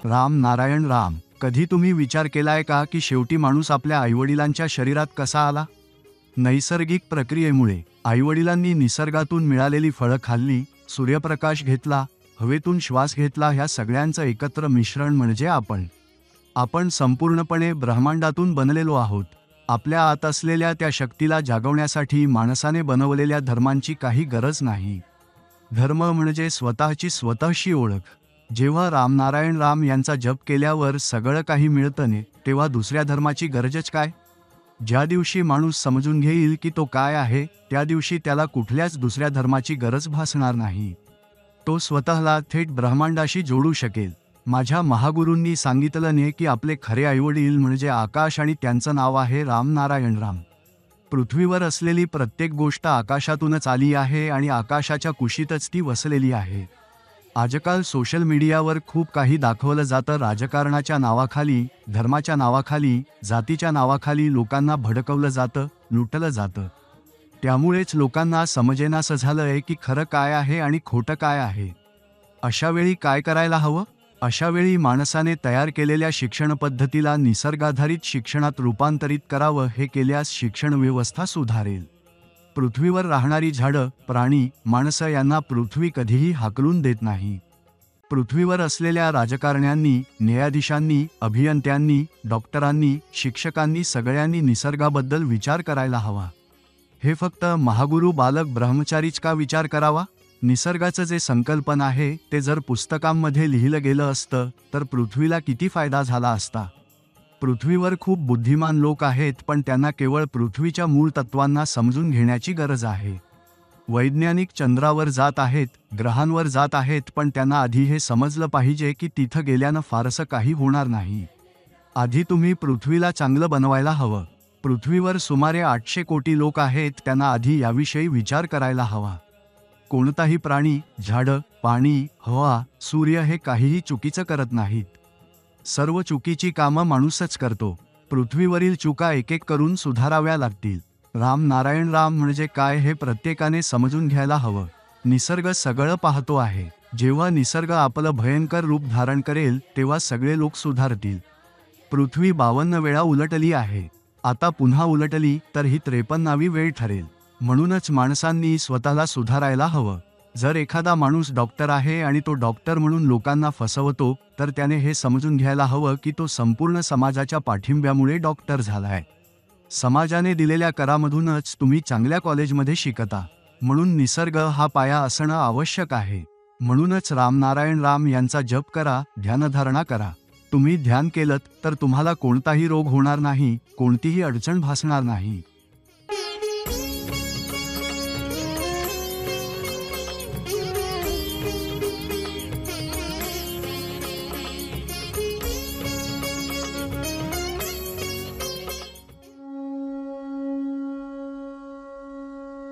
राम नारायण राम. कधी तुम्ही विचार केलाय का की शेवटी माणूस आपल्या आईवडिलांच्या शरीरात कसा आला? नैसर्गिक प्रक्रियेमुळे. आईवडिलांनी निसर्गातून मिळालेली फळं खाल्ली, सूर्यप्रकाश घेतला, हवेतून श्वास घेतला, ह्या सगळ्यांचं एकत्र मिश्रण म्हणजे आपण संपूर्णपणे ब्रह्मांडातून बनलेलो आहोत. आपल्या आत असलेल्या त्या शक्तीला जागवण्यासाठी माणसाने बनवलेल्या धर्मांची काही गरज नाही. धर्म म्हणजे स्वतःची स्वतःशी ओळख. जेव्हा रामनारायण राम यांचा जप केल्यावर सगळं काही मिळतं ने, तेव्हा दुसऱ्या धर्माची गरजच काय? ज्या दिवशी माणूस समजून घेईल की तो काय आहे, त्या दिवशी त्याला कुठल्याच दुसऱ्या धर्माची गरज भासणार नाही. तो स्वतःला थेट ब्रह्मांडाशी जोडू शकेल. माझ्या महागुरूंनी सांगितलं ने की आपले खरे आईवडील म्हणजे आकाश आणि त्यांचं नाव आहे रामनारायण राम. पृथ्वीवर असलेली प्रत्येक गोष्ट आकाशातूनच आली आहे आणि आकाशाच्या कुशीतच ती वसलेली आहे. आजकाल सोशल मीडियावर खूप काही दाखवलं जातं. राजकारणाच्या नावाखाली, धर्माच्या नावाखाली, जातीच्या नावाखाली लोकांना भडकवलं जातं, लुटलं जातं. त्यामुळेच लोकांना समजेनासं झालंय की खरं काय आहे आणि खोटं काय आहे. अशावेळी काय करायला हवं? अशावेळी माणसाने तयार केलेल्या शिक्षण पद्धतीला निसर्गाधारित शिक्षणात रूपांतरित करावं. हे केल्यास शिक्षण व्यवस्था सुधारेल. पृथ्वीवर राहणारी झाडं, प्राणी, माणसं यांना पृथ्वी कधीही हाकलून देत नाही. पृथ्वीवर असलेल्या राजकारण्यांनी, न्यायाधीशांनी, अभियंत्यांनी, डॉक्टरांनी, शिक्षकांनी सगळ्यांनी निसर्गाबद्दल विचार करायला हवा. हे फक्त महागुरू बालक ब्रह्मचारीच का विचार करावा? निसर्गाचं जे संकल्पन आहे ते जर पुस्तकांमध्ये लिहिलं गेलं असतं तर पृथ्वीला किती फायदा झाला असता. पृथ्वीवर खूप बुद्धिमान लोक आहेत, पण त्यांना केवळ पृथ्वीच्या मूळ तत्वांना समजून घेण्याची गरज आहे. वैज्ञानिक चंद्रावर जात आहेत, ग्रहांवर जात आहेत, पण त्यांना आधी हे समजलं पाहिजे की तिथं गेल्यानं फारसं काही होणार नाही. आधी तुम्ही पृथ्वीला चांगलं बनवायला हवं. पृथ्वीवर सुमारे 800 कोटी लोक आहेत, त्यांना आधी याविषयी विचार करायला हवा. कोणताही प्राणी, झाडं, पाणी, हवा, सूर्य हे काहीही चुकीचं करत नाहीत. सर्व चुकीची कामं माणूसच करतो. पृथ्वीवरील चुका एक एक करून सुधाराव्या लागतील. राम नारायण राम म्हणजे काय हे प्रत्येकाने समजून घ्यायला हवं. निसर्ग सगळं पाहतो आहे. जेव्हा निसर्ग आपलं भयंकर रूप धारण करेल तेव्हा सगळे लोक सुधारतील. पृथ्वी 52 वेळा उलटली आहे. आता पुन्हा उलटली तर ही 53वी वेळ ठरेल. म्हणूनच माणसांनी स्वतःला सुधारायला हवं. जर एखादा माणूस डॉक्टर आहे आणि तो डॉक्टर म्हणून लोकांना फसवतो, तर त्याने हे समजून घ्यायला हवं की तो संपूर्ण समाजाच्या पाठिंब्यामुळे डॉक्टर झालाय. समाजाने दिलेल्या करामधूनच तुम्ही चांगल्या कॉलेजमध्ये शिकता. म्हणून निसर्ग हा पाया असणं आवश्यक आहे. म्हणूनच रामनारायण राम यांचा जप करा, ध्यानधारणा करा. तुम्ही ध्यान केलंत तर तुम्हाला कोणताही रोग होणार नाही, कोणतीही अडचण भासणार नाही.